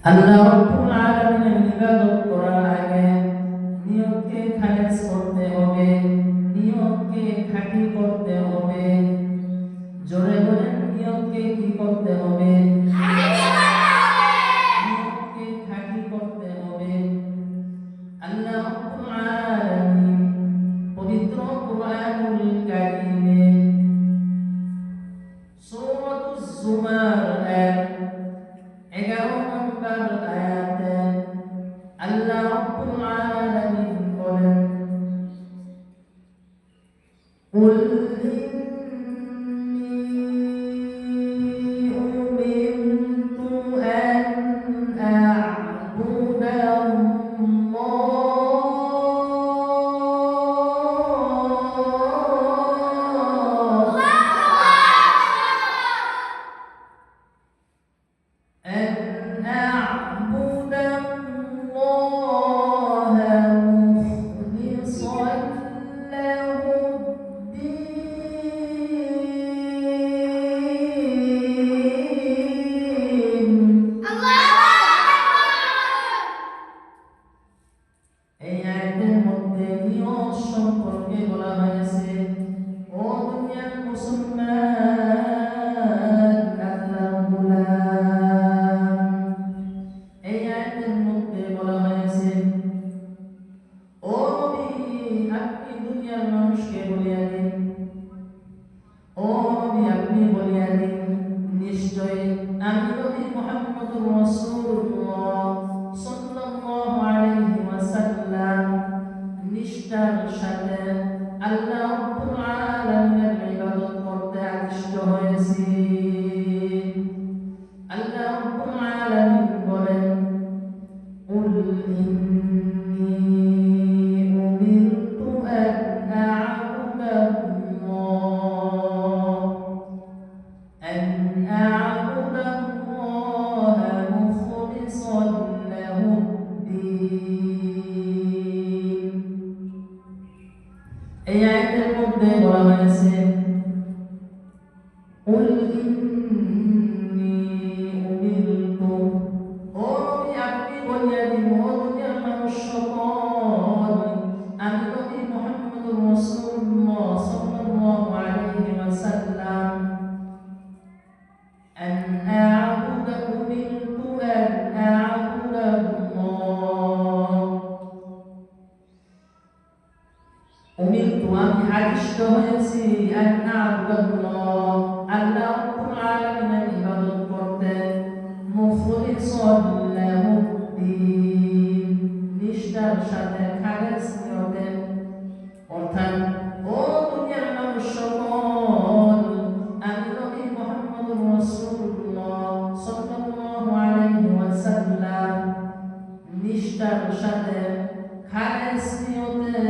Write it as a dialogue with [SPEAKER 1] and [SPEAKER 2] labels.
[SPEAKER 1] আল্লাহ রাব্বুল আলামিনের ইবাদত করার আগে নিয়তকে খালেস করতে হবে, নিয়তকে খাঁটি করতে হবে। জোরে বলেন, নিয়তকে কি করতে হবে? নিয়তকে খাঁটি করতে হবে। আল্লাহ রাব্বুল আলামিন পবিত্র কুরআনুল কারীমে সূরাতুজ জুমার এর 11 নম্বর আয়াতে আল্লাহ রাব্বুল আলামিন বলেন, কুল ইন্নী উমিরতু আন أعبد الله مخلصا له الدين। এই আয়াতের মধ্যে নিয়ত সম্পর্কে বলা হয়েছে, ও দুনিয়ার মুসলমান, আল্লাহর গোলাম। এই আয়াতের মধ্যে বলা হয়েছে, ও নবী, আপনি দুনিয়ার মানুষকে বলিয়া দিন, ও নবী, আপনি বলিয়া দিন, নিশ্চয় আমি নবী মুহাম্মদুর রাসূলুল্লাহ সাল্লাল্লাহু আলাইহি ওয়াসাল্লাম নিষ্ঠার সাথে আল্লাহ রাব্বুল আলামিনের ইবাদত করতে আদিষ্ট হয়েছি। আল্লাহ রাব্বুল আলামিন বলেন, কুল ইন্নী উমিরতু আন আ'বুদাল্লাহ মুখলিসান লাহুদ্দীন। এই আয়াতের মধ্যে বলা হয়েছে, কুল ইন্নী উমিরতু, ও নবী, আপনি বলিয়া দিন, ও দুনিয়ার মানুষ সকল, আমি নবী মুহাম্মদুর রাসূলুল্লাহ সাল্লাল্লাহু আলাইহি ওয়াসাল্লাম أن أعبد أمرت أن أعبد الله أمرت আমি আদিষ্ট হয়েছি أن أعبد الله আল্লাহ রাব্বুল আলামিনের ইবাদত করতে মুখলিসান লাহুদ্দীন নিষ্ঠার সাথে খালেস নিয়তে। অর্থাৎ, ও দুনিয়ার মানুষ সকল, আমি নবী মুহাম্মদুর রাসূলুল্লাহ সাল্লাল্লাহু আলাইহি ওয়াসাল্লাম নিষ্ঠার সাথে খালেস নিয়তে